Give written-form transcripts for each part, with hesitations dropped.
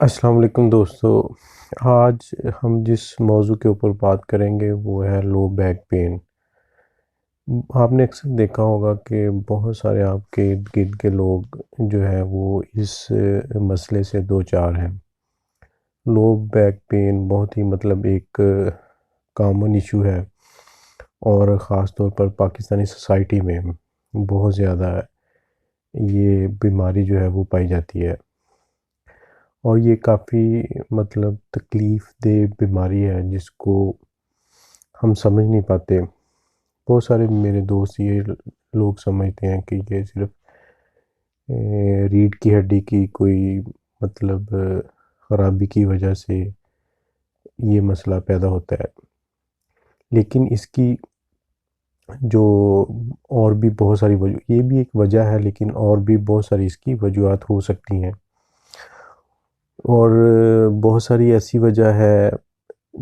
السلام علیکم دوستو، آج ہم جس موضوع کے اوپر بات کریں گے وہ ہے لو بیک پین۔ آپ نے اکثر دیکھا ہوگا کہ بہت سارے آپ کے ارد گرد کے لوگ جو ہے وہ اس مسئلے سے دوچار ہیں۔ لو بیک پین بہت ہی ایک کامن ایشو ہے، اور خاص طور پر پاکستانی سوسائٹی میں بہت زیادہ یہ بیماری جو ہے وہ پائی جاتی ہے، اور یہ کافی تکلیف دہ بیماری ہے جس کو ہم سمجھ نہیں پاتے۔ بہت سارے میرے دوست یہ لوگ سمجھتے ہیں کہ یہ صرف ریڑھ کی ہڈی کی کوئی خرابی کی وجہ سے یہ مسئلہ پیدا ہوتا ہے، لیکن اس کی جو اور بھی بہت ساری یہ بھی ایک وجہ ہے، لیکن اور بھی بہت ساری اس کی وجوہات ہو سکتی ہیں، اور بہت ساری ایسی وجہ ہے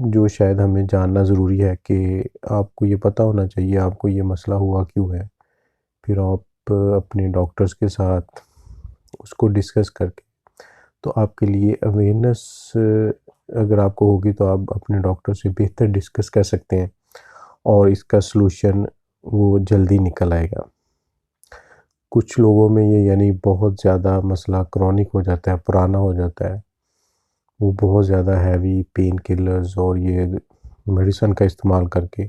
جو شاید ہمیں جاننا ضروری ہے کہ آپ کو یہ پتہ ہونا چاہیے آپ کو یہ مسئلہ ہوا کیوں ہے۔ پھر آپ اپنے ڈاکٹرز کے ساتھ اس کو ڈسکس کر کے، تو آپ کے لیے اویئرنس اگر آپ کو ہوگی تو آپ اپنے ڈاکٹر سے بہتر ڈسکس کر سکتے ہیں، اور اس کا سلوشن وہ جلدی نکل آئے گا۔ کچھ لوگوں میں یہ بہت زیادہ مسئلہ کرونک ہو جاتا ہے، پرانا ہو جاتا ہے، وہ بہت زیادہ ہیوی پین کلرز اور یہ میڈیسن کا استعمال کر کے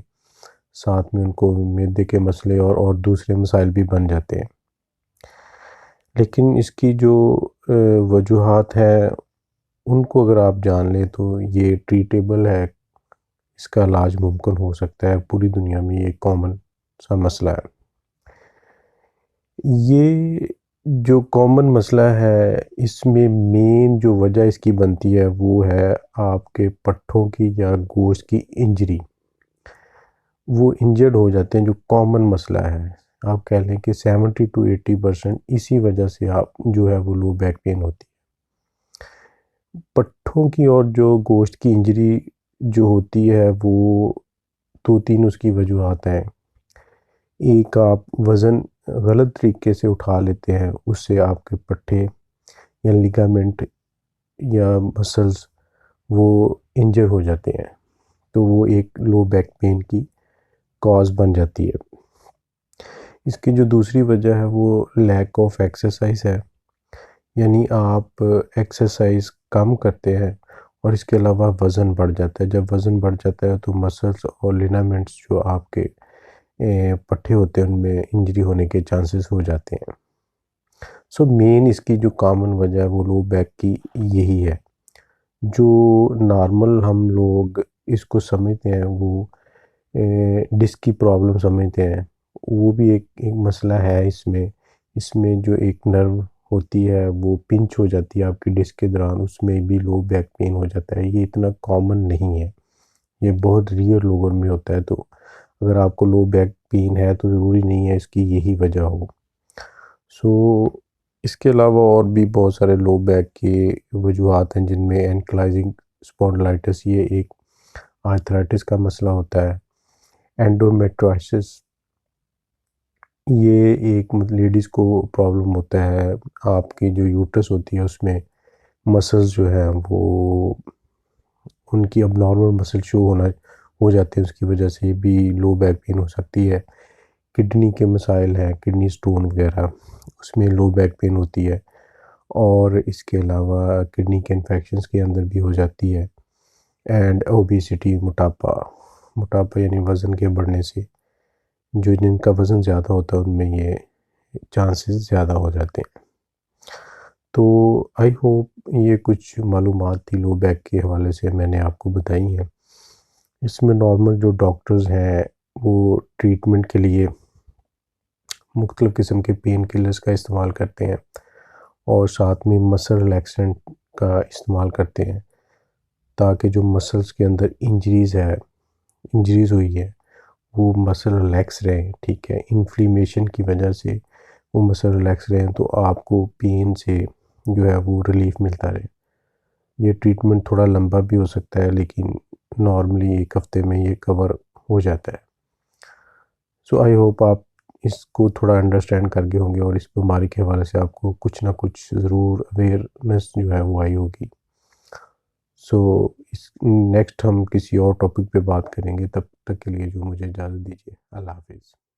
ساتھ میں ان کو معدے کے مسئلے اور دوسرے مسائل بھی بن جاتے ہیں۔ لیکن اس کی جو وجوہات ہیں ان کو اگر آپ جان لیں تو یہ ٹریٹیبل ہے، اس کا علاج ممکن ہو سکتا ہے۔ پوری دنیا میں یہ کامن سا مسئلہ ہے۔ یہ جو کامن مسئلہ ہے، اس میں مین جو وجہ اس کی بنتی ہے وہ ہے آپ کے پٹھوں کی یا گوشت کی انجری۔ وہ انجرڈ ہو جاتے ہیں، جو کامن مسئلہ ہے۔ آپ کہہ لیں کہ 70 to 80% اسی وجہ سے آپ جو ہے وہ لو بیک پین ہوتی ہے۔ پٹھوں کی اور جو گوشت کی انجری جو ہوتی ہے وہ دو تین اس کی وجوہات ہیں۔ ایک، آپ وزن غلط طریقے سے اٹھا لیتے ہیں، اس سے آپ کے پٹھے یا لیگامنٹ یا مسلز وہ انجر ہو جاتے ہیں، تو وہ ایک لو بیک پین کی کاز بن جاتی ہے۔ اس کی جو دوسری وجہ ہے وہ لیک آف ایکسرسائز ہے، یعنی آپ ایکسرسائز کم کرتے ہیں اور اس کے علاوہ وزن بڑھ جاتا ہے۔ جب وزن بڑھ جاتا ہے تو مسلز اور لینامنٹس جو آپ کے پٹھے ہوتے ہیں ان میں انجری ہونے کے چانسز ہو جاتے ہیں۔ سو مین اس کی جو کامن وجہ ہے وہ لو بیک کی یہی ہے۔ جو نارمل ہم لوگ اس کو سمجھتے ہیں وہ ڈسک کی پرابلم سمجھتے ہیں، وہ بھی ایک مسئلہ ہے۔ اس میں جو ایک نرو ہوتی ہے وہ پنچ ہو جاتی ہے آپ کی ڈسک کے دوران، اس میں بھی لو بیک پین ہو جاتا ہے۔ یہ اتنا کامن نہیں ہے، یہ بہت ریئر لوگوں میں ہوتا ہے۔ تو اگر آپ کو لو بیک پین ہے تو ضروری نہیں ہے اس کی یہی وجہ ہو۔ اس کے علاوہ اور بھی بہت سارے لو بیک کے وجوہات ہیں، جن میں اینکلائزنگ اسپونڈلائٹس یہ ایک آرتھرائٹس کا مسئلہ ہوتا ہے۔ اینڈومیٹرائسس یہ ایک لیڈیز کو پرابلم ہوتا ہے، آپ کی جو یوٹرس ہوتی ہے اس میں مسلز جو ہیں وہ ان کی اب نارمل مسل شو ہو جاتے ہیں، اس کی وجہ سے بھی لو بیک پین ہو سکتی ہے۔ کڈنی کے مسائل ہیں، کڈنی سٹون وغیرہ، اس میں لو بیک پین ہوتی ہے، اور اس کے علاوہ کڈنی کے انفیکشنز کے اندر بھی ہو جاتی ہے۔ اینڈ اوبیسٹی، موٹاپا یعنی وزن کے بڑھنے سے جن کا وزن زیادہ ہوتا ہے ان میں یہ چانسز زیادہ ہو جاتے ہیں۔ تو آئی ہوپ یہ کچھ معلومات تھی لو بیک کے حوالے سے میں نے آپ کو بتائی ہیں۔ اس میں نارمل جو ڈاکٹرز ہیں وہ ٹریٹمنٹ کے لیے مختلف قسم کے پین کلرز کا استعمال کرتے ہیں، اور ساتھ میں مسل ریلیکسنٹ کا استعمال کرتے ہیں، تاکہ جو مسلز کے اندر انجریز ہوئی ہے وہ مسل ریلیکس رہیں۔ ٹھیک ہے، انفلیمیشن کی وجہ سے وہ مسل ریلیکس رہیں تو آپ کو پین سے جو ہے وہ ریلیف ملتا رہے۔ یہ ٹریٹمنٹ تھوڑا لمبا بھی ہو سکتا ہے، لیکن نارملی ایک ہفتے میں یہ کور ہو جاتا ہے۔ سو آئی ہوپ آپ اس کو تھوڑا انڈرسٹینڈ کر گئے ہوں گے، اور اس بیماری کے حوالے سے آپ کو کچھ نہ کچھ ضرور اویئرنیس جو ہے وہ آئی ہوگی۔ سو نیکسٹ ہم کسی اور ٹاپک پہ بات کریں گے، تب تک کے لیے جو مجھے اجازت دیجیے، اللہ حافظ۔